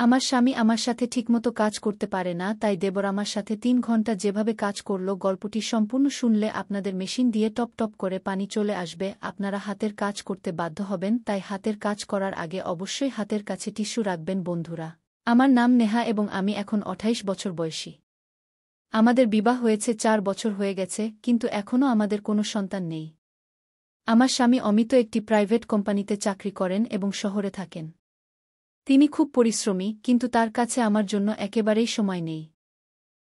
আমার স্বামী আমার সাথে ঠিকমতো কাজ করতে পারে না, তাই দেবর আমার সাথে ৩ ঘন্টা যেভাবে কাজ করল। গল্পটি সম্পূর্ণ শুনলে আপনাদের মেশিন দিয়ে টপ টপ করে পানি চলে আসবে। আপনারা হাতের কাজ করতে বাধ্য হবেন, তাই হাতের কাজ করার আগে অবশ্যই হাতের কাছে টিস্যু রাখবেন বন্ধুরা। আমার নাম নেহা এবং আমি এখন ২৮ বছর বয়সী। আমাদের বিবাহ হয়েছে ৪ বছর হয়ে গেছে, কিন্তু এখনও আমাদের কোনো সন্তান নেই। আমার স্বামী অমিত একটি প্রাইভেট কোম্পানিতে চাকরি করেন এবং শহরে থাকেন। তিনি খুব পরিশ্রমী, কিন্তু তার কাছে আমার জন্য একেবারেই সময় নেই।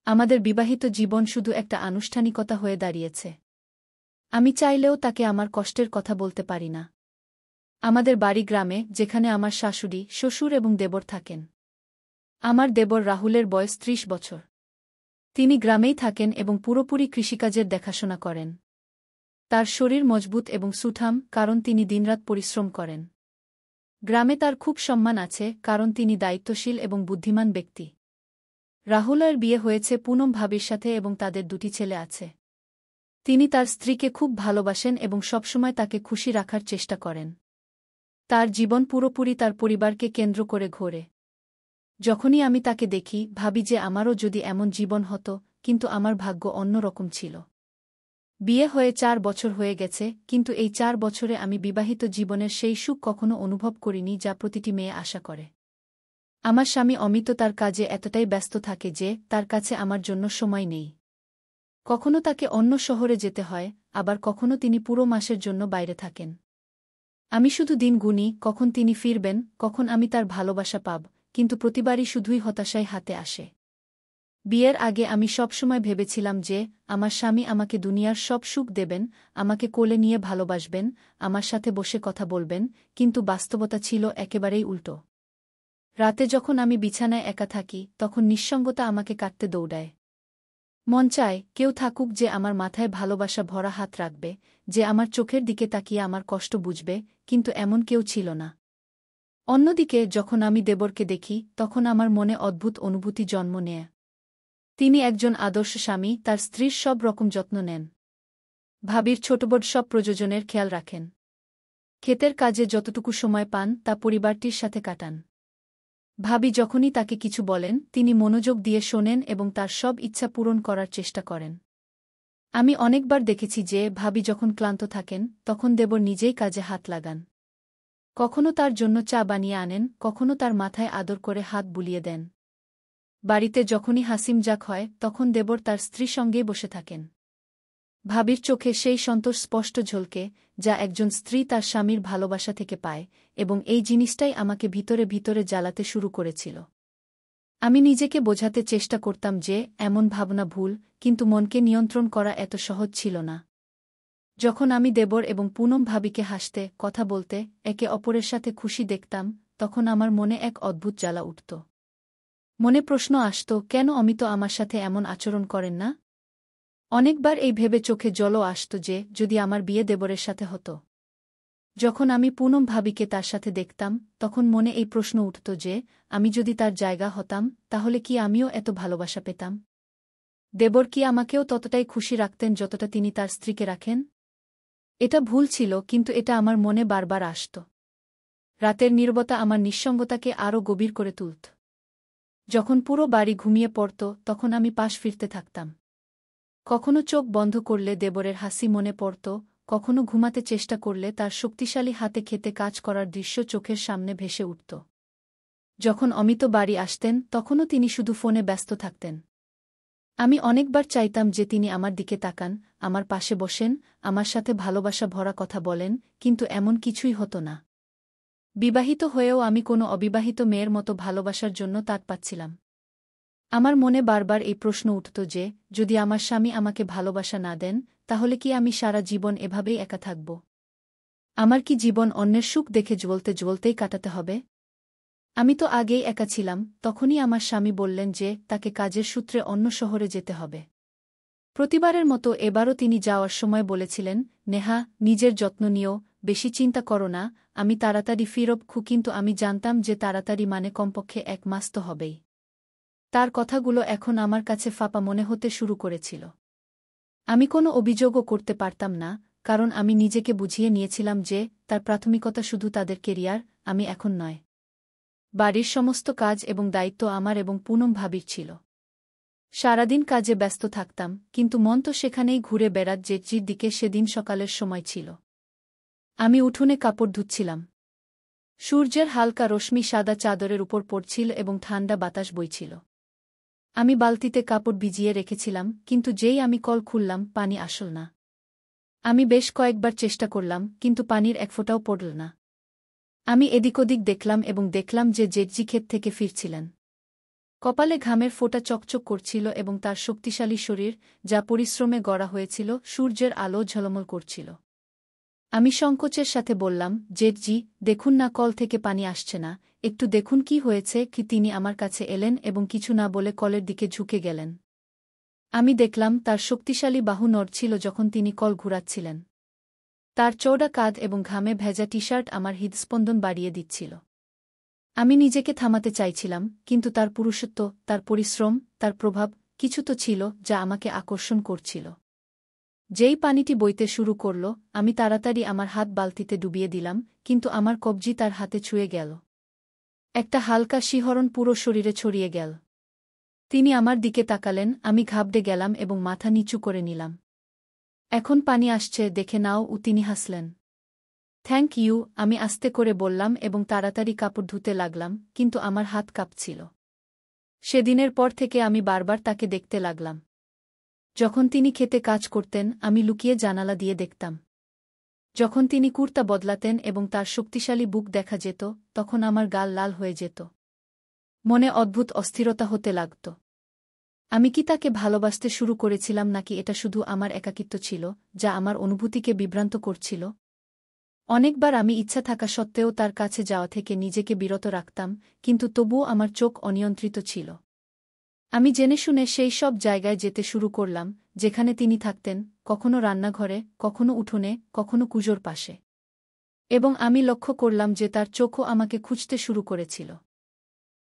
আমাদের বিবাহিত জীবন শুধু একটা আনুষ্ঠানিকতা হয়ে দাঁড়িয়েছে। আমি চাইলেও তাকে আমার কষ্টের কথা বলতে পারি না। আমাদের বাড়ি গ্রামে, যেখানে আমার শাশুড়ি, শ্বশুর এবং দেবর থাকেন। আমার দেবর রাহুলের বয়স ৩০ বছর। তিনি গ্রামেই থাকেন এবং পুরোপুরি কৃষিকাজের দেখাশোনা করেন। তার শরীর মজবুত এবং সুঠাম, কারণ তিনি দিনরাত পরিশ্রম করেন। গ্রামে তার খুব সম্মান আছে, কারণ তিনি দায়িত্বশীল এবং বুদ্ধিমান ব্যক্তি। রাহুলের বিয়ে হয়েছে পুনম ভাবির সাথে এবং তাদের ২টি ছেলে আছে। তিনি তার স্ত্রীকে খুব ভালোবাসেন এবং সবসময় তাকে খুশি রাখার চেষ্টা করেন। তার জীবন পুরোপুরি তার পরিবারকে কেন্দ্র করে ঘোরে। যখনই আমি তাকে দেখি, ভাবি যে আমারও যদি এমন জীবন হতো, কিন্তু আমার ভাগ্য অন্য রকম ছিল। বিয়ে হয়ে ৪ বছর হয়ে গেছে, কিন্তু এই ৪ বছরে আমি বিবাহিত জীবনের সেই সুখ কখনো অনুভব করিনি যা প্রতিটি মেয়ে আশা করে। আমার স্বামী অমিত তার কাজে এতটাই ব্যস্ত থাকে যে তার কাছে আমার জন্য সময় নেই। কখনো তাকে অন্য শহরে যেতে হয়, আবার কখনো তিনি পুরো মাসের জন্য বাইরে থাকেন। আমি শুধু দিন গুনি, কখন তিনি ফিরবেন, কখন আমি তার ভালোবাসা পাব, কিন্তু প্রতিবারই শুধুই হতাশায় হাতে আসে। বিয়ের আগে আমি সবসময় ভেবেছিলাম যে আমার স্বামী আমাকে দুনিয়ার সব সুখ দেবেন, আমাকে কোলে নিয়ে ভালোবাসবেন, আমার সাথে বসে কথা বলবেন, কিন্তু বাস্তবতা ছিল একেবারেই উল্টো। রাতে যখন আমি বিছানায় একা থাকি, তখন নিঃসঙ্গতা আমাকে কাটতে দৌড়ায়। মন চায় কেউ থাকুক যে আমার মাথায় ভালোবাসা ভরা হাত রাখবে, যে আমার চোখের দিকে তাকিয়ে আমার কষ্ট বুঝবে, কিন্তু এমন কেউ ছিল না। অন্যদিকে যখন আমি দেবরকে দেখি, তখন আমার মনে অদ্ভুত অনুভূতি জন্ম নেয়। তিনি একজন আদর্শ স্বামী, তার স্ত্রীর সব রকম যত্ন নেন। ভাবির ছোটবড় সব প্রয়োজনের খেয়াল রাখেন। ক্ষেতের কাজে যতটুকু সময় পান তা পরিবারটির সাথে কাটান। ভাবি যখনই তাকে কিছু বলেন, তিনি মনোযোগ দিয়ে শোনেন এবং তার সব ইচ্ছা পূরণ করার চেষ্টা করেন। আমি অনেকবার দেখেছি যে ভাবি যখন ক্লান্ত থাকেন, তখন দেবর নিজেই কাজে হাত লাগান। কখনো তার জন্য চা বানিয়ে আনেন, কখনো তার মাথায় আদর করে হাত বুলিয়ে দেন। বাড়িতে যখনই হাসিমজাক হয়, তখন দেবর তার স্ত্রী সঙ্গেই বসে থাকেন। ভাবির চোখে সেই সন্তোষ স্পষ্ট ঝলকে, যা একজন স্ত্রী তার স্বামীর ভালোবাসা থেকে পায়, এবং এই জিনিসটাই আমাকে ভিতরে ভিতরে জ্বালাতে শুরু করেছিল। আমি নিজেকে বোঝাতে চেষ্টা করতাম যে এমন ভাবনা ভুল, কিন্তু মনকে নিয়ন্ত্রণ করা এত সহজ ছিল না। যখন আমি দেবর এবং পুনম ভাবিকে হাসতে, কথা বলতে, একে অপরের সাথে খুশি দেখতাম, তখন আমার মনে এক অদ্ভুত জ্বালা উঠত। মনে প্রশ্ন আসত, কেন অমিত আমার সাথে এমন আচরণ করেন না? অনেকবার এই ভেবে চোখে জলও আসত যে যদি আমার বিয়ে দেবরের সাথে হতো। যখন আমি পুনম ভাবিকে তার সাথে দেখতাম, তখন মনে এই প্রশ্ন উঠত যে আমি যদি তার জায়গা হতাম, তাহলে কি আমিও এত ভালোবাসা পেতাম? দেবর কি আমাকেও ততটাই খুশি রাখতেন যতটা তিনি তার স্ত্রীকে রাখেন? এটা ভুল ছিল, কিন্তু এটা আমার মনে বারবার আসত। রাতের নীরবতা আমার নিঃসঙ্গতাকে আরও গভীর করে তুলত। যখন পুরো বাড়ি ঘুমিয়ে পড়ত, তখন আমি পাশ ফিরতে থাকতাম। কখনো চোখ বন্ধ করলে দেবরের হাসি মনে পড়ত, কখনো ঘুমাতে চেষ্টা করলে তার শক্তিশালী হাতে খেতে কাজ করার দৃশ্য চোখের সামনে ভেসে উঠত। যখন অমিত বাড়ি আসতেন, তখনও তিনি শুধু ফোনে ব্যস্ত থাকতেন। আমি অনেকবার চাইতাম যে তিনি আমার দিকে তাকান, আমার পাশে বসেন, আমার সাথে ভালোবাসা ভরা কথা বলেন, কিন্তু এমন কিছুই হতো না। বিবাহিত হয়েও আমি কোনো অবিবাহিত মেয়ের মতো ভালোবাসার জন্য তাক পাচ্ছিলাম। আমার মনে বারবার এই প্রশ্ন উঠত যে যদি আমার স্বামী আমাকে ভালোবাসা না দেন, তাহলে কি আমি সারা জীবন এভাবেই একা থাকব? আমার কি জীবন অন্যের সুখ দেখে জ্বলতে জ্বলতেই কাটাতে হবে? আমি তো আগেই একা ছিলাম। তখনই আমার স্বামী বললেন যে তাকে কাজের সূত্রে অন্য শহরে যেতে হবে। প্রতিবারের মতো এবারও তিনি যাওয়ার সময় বলেছিলেন, নেহা, নিজের যত্ন নিও, বেশি চিন্তা করো না, আমি তাড়াতাড়ি ফিরব। কিন্তু আমি জানতাম যে তাড়াতাড়ি মানে কমপক্ষে ১ মাস তো হবেই। তার কথাগুলো এখন আমার কাছে ফাঁপা মনে হতে শুরু করেছিল। আমি কোনো অভিযোগও করতে পারতাম না, কারণ আমি নিজেকে বুঝিয়ে নিয়েছিলাম যে তার প্রাথমিকতা শুধু তাদের কেরিয়ার, আমি এখন নয়। বাড়ির সমস্ত কাজ এবং দায়িত্ব আমার এবং পুনম ভাবির ছিল। সারাদিন কাজে ব্যস্ত থাকতাম, কিন্তু মন তো সেখানেই ঘুরে বেড়াত জেঠির দিকে। সেদিন সকালের সময় ছিল। আমি উঠোনে কাপড় ধুচ্ছিলাম। সূর্যের হালকা রশ্মি সাদা চাদরের উপর পড়ছিল এবং ঠান্ডা বাতাস বইছিল। আমি বালতিতে কাপড় ভিজিয়ে রেখেছিলাম, কিন্তু যেই আমি কল খুললাম পানি আসল না। আমি বেশ কয়েকবার চেষ্টা করলাম, কিন্তু পানির এক ফোঁটাও পড়ল না। আমি এদিক ওদিক দেখলাম এবং দেখলাম যে জেঠজি ক্ষেত থেকে ফিরছিলেন। কপালে ঘামের ফোঁটা চকচক করছিল এবং তার শক্তিশালী শরীর, যা পরিশ্রমে গড়া হয়েছিল, সূর্যের আলো ঝলমল করছিল। আমি সংকোচের সাথে বললাম, জেঠজি, দেখুন না কল থেকে পানি আসছে না, একটু দেখুন কি হয়েছে কি। তিনি আমার কাছে এলেন এবং কিছু না বলে কলের দিকে ঝুঁকে গেলেন। আমি দেখলাম তার শক্তিশালী বাহু নড়ছিল যখন তিনি কল ঘুরাচ্ছিলেন। তার চওড়া কাঁধ এবং ঘামে ভেজা টি-শার্ট আমার হৃদস্পন্দন বাড়িয়ে দিচ্ছিল। আমি নিজেকে থামাতে চাইছিলাম, কিন্তু তার পুরুষত্ব, তার পরিশ্রম, তার প্রভাব, কিছু তো ছিল যা আমাকে আকর্ষণ করছিল। যেই পানিটি বইতে শুরু করল, আমি তাড়াতাড়ি আমার হাত বালতিতে ডুবিয়ে দিলাম, কিন্তু আমার কবজি তার হাতে ছুঁয়ে গেল। একটা হালকা শিহরণ পুরো শরীরে ছড়িয়ে গেল। তিনি আমার দিকে তাকালেন, আমি ঘাবড়ে গেলাম এবং মাথা নিচু করে নিলাম। এখন পানি আসছে, দেখে নাও। তিনি হাসলেন। থ্যাংক ইউ, আমি আস্তে করে বললাম এবং তাড়াতাড়ি কাপড় ধুতে লাগলাম, কিন্তু আমার হাত কাঁপছিল। সেদিনের পর থেকে আমি বারবার তাকে দেখতে লাগলাম। যখন তিনি খেতে কাজ করতেন, আমি লুকিয়ে জানালা দিয়ে দেখতাম। যখন তিনি কুর্তা বদলাতেন এবং তার শক্তিশালী বুক দেখা যেত, তখন আমার গাল লাল হয়ে যেত। মনে অদ্ভুত অস্থিরতা হতে লাগত। আমি কি তাকে ভালোবাসতে শুরু করেছিলাম, নাকি এটা শুধু আমার একাকিত্ব ছিল, যা আমার অনুভূতিকে বিভ্রান্ত করছিল? অনেকবার আমি ইচ্ছা থাকা সত্ত্বেও তার কাছে যাওয়া থেকে নিজেকে বিরত রাখতাম, কিন্তু তবুও আমার চোখ অনিয়ন্ত্রিত ছিল। আমি জেনে শুনে সেই সব জায়গায় যেতে শুরু করলাম, যেখানে তিনি থাকতেন, কখনো রান্নাঘরে, কখনো উঠোনে, কখনো কুজোর পাশে। এবং আমি লক্ষ্য করলাম যে তার চোখও আমাকে খুঁজতে শুরু করেছিল।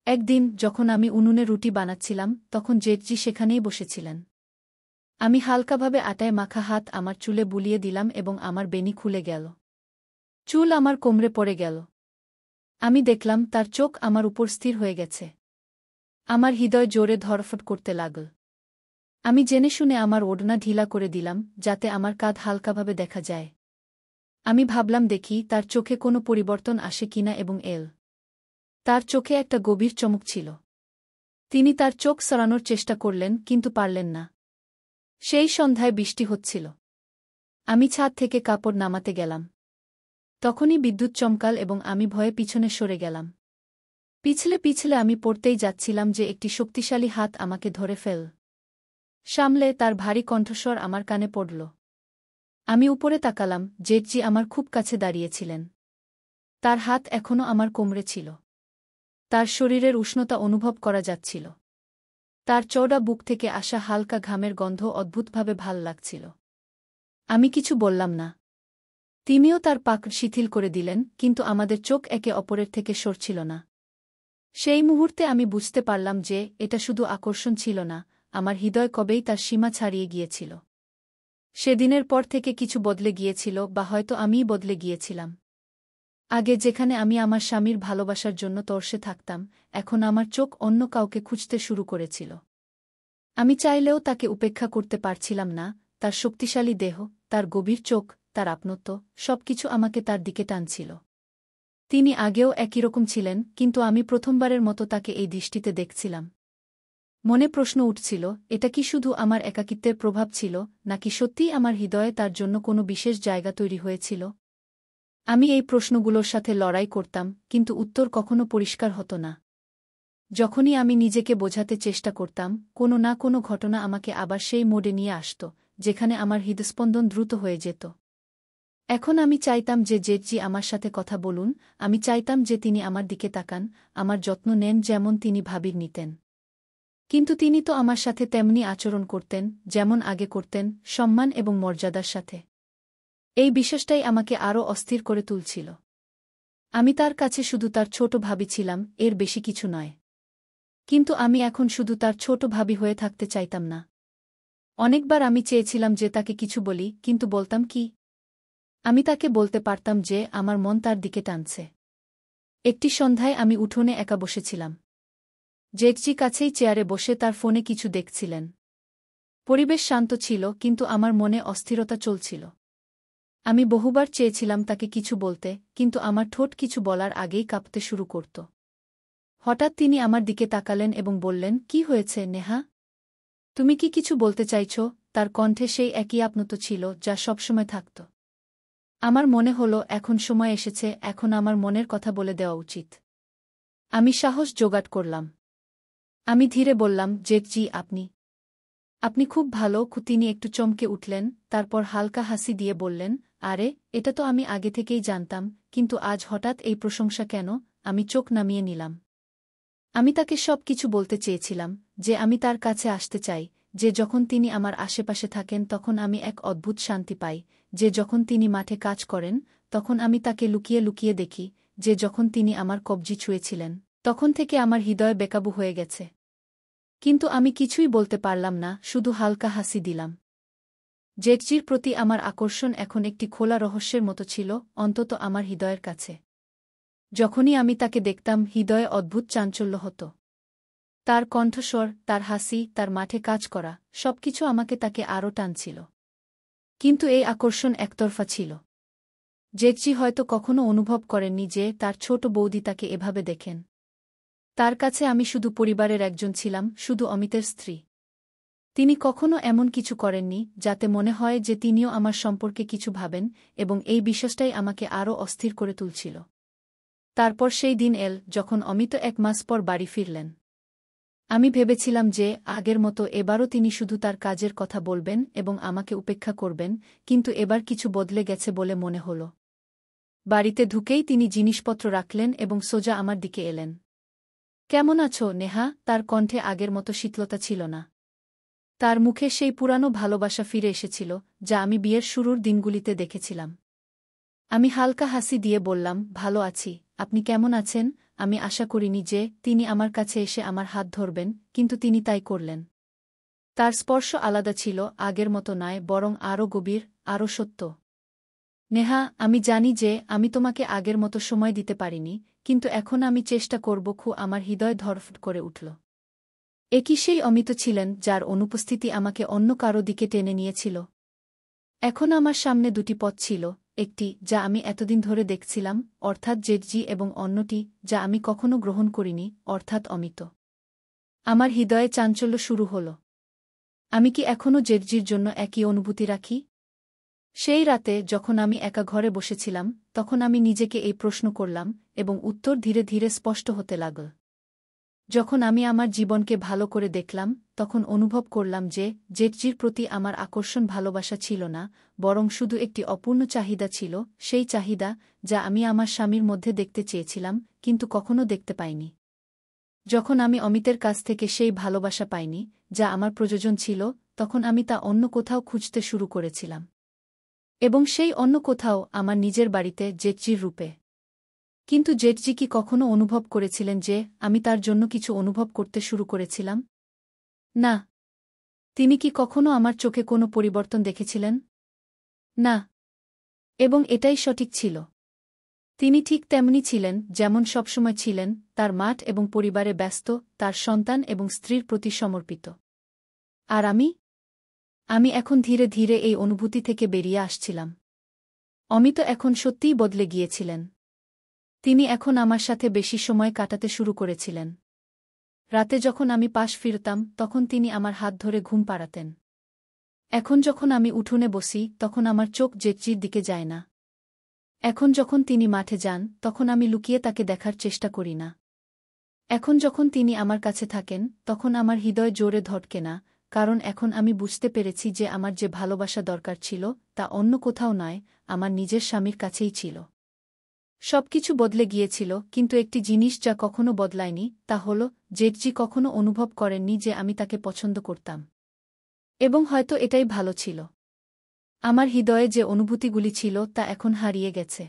একদিন যখন আমি উনুনে রুটি বানাচ্ছিলাম, তখন জেঠজি সেখানেই বসেছিলেন। আমি হালকাভাবে আটায় মাখা হাত আমার চুলে বুলিয়ে দিলাম এবং আমার বেনি খুলে গেল। চুল আমার কোমরে পড়ে গেল। আমি দেখলাম তার চোখ আমার উপর স্থির হয়ে গেছে। আমার হৃদয় জোরে ধড়ফড় করতে লাগল। আমি জেনে শুনে আমার ওড়না ঢিলা করে দিলাম, যাতে আমার কাঁধ হালকাভাবে দেখা যায়। আমি ভাবলাম দেখি তার চোখে কোনো পরিবর্তন আসে কিনা এবং তার চোখে একটা গভীর চমক ছিল। তিনি তার চোখ সরানোর চেষ্টা করলেন, কিন্তু পারলেন না। সেই সন্ধ্যায় বৃষ্টি হচ্ছিল। আমি ছাদ থেকে কাপড় নামাতে গেলাম। তখনই বিদ্যুৎ চমকাল এবং আমি ভয়ে পিছনে সরে গেলাম। পিছলে পিছলে আমি পড়তেই যাচ্ছিলাম যে একটি শক্তিশালী হাত আমাকে ধরে সামলে তার ভারী কণ্ঠস্বর আমার কানে পড়ল। আমি উপরে তাকালাম, জেঠজি আমার খুব কাছে দাঁড়িয়েছিলেন। তার হাত এখনও আমার কোমরে ছিল। তার শরীরের উষ্ণতা অনুভব করা যাচ্ছিল। তার চওড়া বুক থেকে আসা হালকা ঘামের গন্ধ অদ্ভুতভাবে ভাল লাগছিল। আমি কিছু বললাম না। তিনিও তার পাক শিথিল করে দিলেন, কিন্তু আমাদের চোখ একে অপরের থেকে সরছিল না। সেই মুহূর্তে আমি বুঝতে পারলাম যে এটা শুধু আকর্ষণ ছিল না, আমার হৃদয় কবেই তার সীমা ছাড়িয়ে গিয়েছিল। সেদিনের পর থেকে কিছু বদলে গিয়েছিল, বা হয়তো আমিই বদলে গিয়েছিলাম। আগে যেখানে আমি আমার স্বামীর ভালোবাসার জন্য তর্ষে থাকতাম, এখন আমার চোখ অন্য কাউকে খুঁজতে শুরু করেছিল। আমি চাইলেও তাকে উপেক্ষা করতে পারছিলাম না। তার শক্তিশালী দেহ, তার গভীর চোখ, তার আপনত্ব, সবকিছু আমাকে তার দিকে টানছিল। তিনি আগেও একই রকম ছিলেন, কিন্তু আমি প্রথমবারের মতো তাকে এই দৃষ্টিতে দেখছিলাম। মনে প্রশ্ন উঠছিল, এটা কি শুধু আমার একাকিত্বের প্রভাব ছিল, নাকি সত্যিই আমার হৃদয়ে তার জন্য কোনো বিশেষ জায়গা তৈরি হয়েছিল? আমি এই প্রশ্নগুলোর সাথে লড়াই করতাম, কিন্তু উত্তর কখনো পরিষ্কার হতো না। যখনই আমি নিজেকে বোঝাতে চেষ্টা করতাম, কোনো না কোনো ঘটনা আমাকে আবার সেই মোডে নিয়ে আসত, যেখানে আমার হৃদস্পন্দন দ্রুত হয়ে যেত। এখন আমি চাইতাম যে জেঠজি আমার সাথে কথা বলুন, আমি চাইতাম যে তিনি আমার দিকে তাকান, আমার যত্ন নেন যেমন তিনি ভাবির নিতেন। কিন্তু তিনি তো আমার সাথে তেমনি আচরণ করতেন, যেমন আগে করতেন, সম্মান এবং মর্যাদার সাথে। এই বিশ্বাসটাই আমাকে আরও অস্থির করে তুলছিল। আমি তার কাছে শুধু তার ছোট ভাবি ছিলাম, এর বেশি কিছু নয়। কিন্তু আমি এখন শুধু তার ছোট ভাবি হয়ে থাকতে চাইতাম না। অনেকবার আমি চেয়েছিলাম যে তাকে কিছু বলি, কিন্তু বলতাম কি? আমি তাকে বলতে পারতাম যে আমার মন তার দিকে টানছে। একটি সন্ধ্যায় আমি উঠোনে একা বসেছিলাম। জেঠজি কাছেই চেয়ারে বসে তার ফোনে কিছু দেখছিলেন। পরিবেশ শান্ত ছিল, কিন্তু আমার মনে অস্থিরতা চলছিল। আমি বহুবার চেয়েছিলাম তাকে কিছু বলতে, কিন্তু আমার ঠোঁট কিছু বলার আগেই কাঁপতে শুরু করত। হঠাৎ তিনি আমার দিকে তাকালেন এবং বললেন, "কি হয়েছে, নেহা? তুমি কি কিছু বলতে চাইছ?" তার কণ্ঠে সেই একই আপনত ছিল যা সবসময় থাকত। আমার মনে হল এখন সময় এসেছে, এখন আমার মনের কথা বলে দেওয়া উচিত। আমি সাহস জোগাড় করলাম। আমি ধীরে বললাম, "জেঠজি, আপনি খুব ভালো।" তিনি একটু চমকে উঠলেন, তারপর হালকা হাসি দিয়ে বললেন, "আরে, এটা তো আমি আগে থেকেই জানতাম, কিন্তু আজ হঠাৎ এই প্রশংসা কেন?" আমি চোখ নামিয়ে নিলাম। আমি তাকে সব কিছু বলতে চেয়েছিলাম, যে আমি তার কাছে আসতে চাই, যে যখন তিনি আমার আশেপাশে থাকেন তখন আমি এক অদ্ভুত শান্তি পাই, যে যখন তিনি মাঠে কাজ করেন তখন আমি তাকে লুকিয়ে লুকিয়ে দেখি, যে যখন তিনি আমার কবজি ছুঁয়েছিলেন তখন থেকে আমার হৃদয় বেকাবু হয়ে গেছে। কিন্তু আমি কিছুই বলতে পারলাম না, শুধু হালকা হাসি দিলাম। জেঠজির প্রতি আমার আকর্ষণ এখন একটি খোলা রহস্যের মতো ছিল, অন্তত আমার হৃদয়ের কাছে। যখনই আমি তাকে দেখতাম, হৃদয়ে অদ্ভুত চাঞ্চল্য হতো। তার কণ্ঠস্বর, তার হাসি, তার মাঠে কাজ করা, সবকিছু আমাকে তাকে আরও টানছিল। কিন্তু এই আকর্ষণ একতরফা ছিল। জেঠজি হয়তো কখনো অনুভব করেননি যে তার ছোট বৌদি তাকে এভাবে দেখেন। তার কাছে আমি শুধু পরিবারের একজন ছিলাম, শুধু অমিতের স্ত্রী। তিনি কখনো এমন কিছু করেননি যাতে মনে হয় যে তিনিও আমার সম্পর্কে কিছু ভাবেন, এবং এই বিশ্বাসটাই আমাকে আরও অস্থির করে তুলছিল। তারপর সেই দিন এল, যখন অমিত 1 মাস পর বাড়ি ফিরলেন। আমি ভেবেছিলাম যে আগের মতো এবারও তিনি শুধু তার কাজের কথা বলবেন এবং আমাকে উপেক্ষা করবেন, কিন্তু এবার কিছু বদলে গেছে বলে মনে হল। বাড়িতে ঢুকেই তিনি জিনিসপত্র রাখলেন এবং সোজা আমার দিকে এলেন। "কেমন আছো, নেহা?" তার কণ্ঠে আগের মতো শীতলতা ছিল না। তার মুখে সেই পুরানো ভালোবাসা ফিরে এসেছিল, যা আমি বিয়ের শুরুর দিনগুলিতে দেখেছিলাম। আমি হালকা হাসি দিয়ে বললাম, "ভালো আছি। আপনি কেমন আছেন?" আমি আশা করিনি যে তিনি আমার কাছে এসে আমার হাত ধরবেন, কিন্তু তিনি তাই করলেন। তার স্পর্শ আলাদা ছিল, আগের মতো নয়, বরং আরও গভীর, আরও সত্য। "নেহা, আমি জানি যে আমি তোমাকে আগের মতো সময় দিতে পারিনি, কিন্তু এখন আমি চেষ্টা করব।" আমার হৃদয় ধড়ফড় করে উঠল। একই সেই অমিত ছিলেন যার অনুপস্থিতি আমাকে অন্য কারো দিকে টেনে নিয়েছিল। এখন আমার সামনে 2টি পথ ছিল, একটি যা আমি এতদিন ধরে দেখছিলাম, অর্থাৎ জেঠজি, এবং অন্যটি যা আমি কখনো গ্রহণ করিনি, অর্থাৎ অমিত। আমার হৃদয়ে চাঞ্চল্য শুরু হল। আমি কি এখনও জেঠজির জন্য একই অনুভূতি রাখি? সেই রাতে যখন আমি একা ঘরে বসেছিলাম, তখন আমি নিজেকে এই প্রশ্ন করলাম, এবং উত্তর ধীরে ধীরে স্পষ্ট হতে লাগল। যখন আমি আমার জীবনকে ভালো করে দেখলাম, তখন অনুভব করলাম যে জেঠজির প্রতি আমার আকর্ষণ ভালোবাসা ছিল না, বরং শুধু একটি অপূর্ণ চাহিদা ছিল, সেই চাহিদা যা আমি আমার স্বামীর মধ্যে দেখতে চেয়েছিলাম, কিন্তু কখনো দেখতে পাইনি। যখন আমি অমিতের কাছ থেকে সেই ভালোবাসা পাইনি, যা আমার প্রয়োজন ছিল, তখন আমি তা অন্য কোথাও খুঁজতে শুরু করেছিলাম। এবং সেই অন্য কোথাও আমার নিজের বাড়িতে, জেঠজির রূপে। কিন্তু জেঠজি কি কখনো অনুভব করেছিলেন যে আমি তার জন্য কিছু অনুভব করতে শুরু করেছিলাম? না। তিনি কি কখনো আমার চোখে কোনো পরিবর্তন দেখেছিলেন? না। এবং এটাই সঠিক ছিল। তিনি ঠিক তেমনি ছিলেন যেমন সবসময় ছিলেন, তার মাঠ এবং পরিবারে ব্যস্ত, তার সন্তান এবং স্ত্রীর প্রতি সমর্পিত। আর আমি এখন ধীরে ধীরে এই অনুভূতি থেকে বেরিয়ে আসছিলাম। অমিত এখন সত্যিই বদলে গিয়েছিলেন। তিনি এখন আমার সাথে বেশি সময় কাটাতে শুরু করেছিলেন। রাতে যখন আমি পাশ ফিরতাম তখন তিনি আমার হাত ধরে ঘুম পাড়াতেন। এখন যখন আমি উঠোনে বসি তখন আমার চোখ জেঠজির দিকে যায় না। এখন যখন তিনি মাঠে যান তখন আমি লুকিয়ে তাকে দেখার চেষ্টা করি না। এখন যখন তিনি আমার কাছে থাকেন তখন আমার হৃদয় জোরে ধড়কে না, কারণ এখন আমি বুঝতে পেরেছি যে আমার যে ভালোবাসা দরকার ছিল তা অন্য কোথাও নয়, আমার নিজের স্বামীর কাছেই ছিল। সবকিছু বদলে গিয়েছিল, কিন্তু একটি জিনিস যা কখনো বদলায়নি, তা হল জেঠজি কখনো অনুভব করেননি যে আমি তাকে পছন্দ করতাম। এবং হয়তো এটাই ভালো ছিল। আমার হৃদয়ে যে অনুভূতিগুলি ছিল তা এখন হারিয়ে গেছে।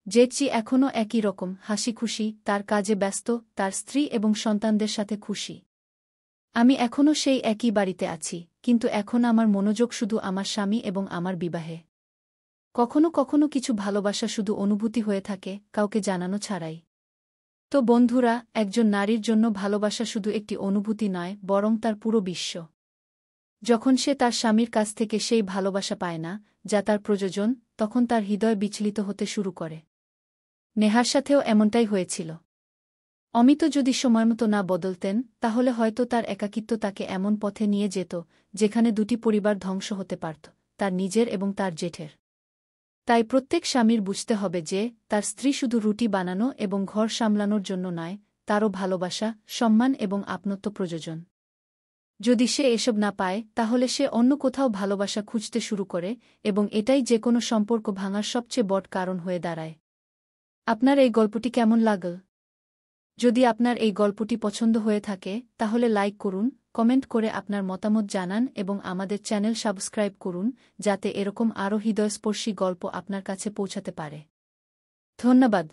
জেঠজি এখনও একই রকম হাসিখুশি, তার কাজে ব্যস্ত, তার স্ত্রী এবং সন্তানদের সাথে খুশি। আমি এখনও সেই একই বাড়িতে আছি, কিন্তু এখন আমার মনোযোগ শুধু আমার স্বামী এবং আমার বিবাহে। কখনো কখনো কিছু ভালোবাসা শুধু অনুভূতি হয়ে থাকে, কাউকে জানানো ছাড়াই। তো বন্ধুরা, একজন নারীর জন্য ভালোবাসা শুধু একটি অনুভূতি নয়, বরং তার পুরো বিশ্ব। যখন সে তার স্বামীর কাছ থেকে সেই ভালোবাসা পায় না, যা তার প্রয়োজন, তখন তার হৃদয় বিচলিত হতে শুরু করে। নেহার সাথেও এমনটাই হয়েছিল। অমিত যদি সময়মতো না বদলতেন, তাহলে হয়তো তার একাকিত্ব তাকে এমন পথে নিয়ে যেত, যেখানে দুটি পরিবার ধ্বংস হতে পারত, তার নিজের এবং তার জেঠের। তাই প্রত্যেক স্বামীর বুঝতে হবে যে, তার স্ত্রী শুধু রুটি বানানো এবং ঘর সামলানোর জন্য নয়, তারও ভালোবাসা, সম্মান এবং আপনত্ব প্রয়োজন। যদি সে এসব না পায়, তাহলে সে অন্য কোথাও ভালোবাসা খুঁজতে শুরু করে, এবং এটাই যেকোনো সম্পর্ক ভাঙার সবচেয়ে বড় কারণ হয়ে দাঁড়ায়। আপনার এই গল্পটি কেমন লাগল? যদি আপনার এই গল্পটি পছন্দ হয়ে থাকে, তাহলে লাইক করুন, কমেন্ট করে আপনার মতামত জানান এবং আমাদের চ্যানেল সাবস্ক্রাইব করুন, যাতে এরকম আরও হৃদয়স্পর্শী গল্প আপনার কাছে পৌঁছাতে পারে। ধন্যবাদ।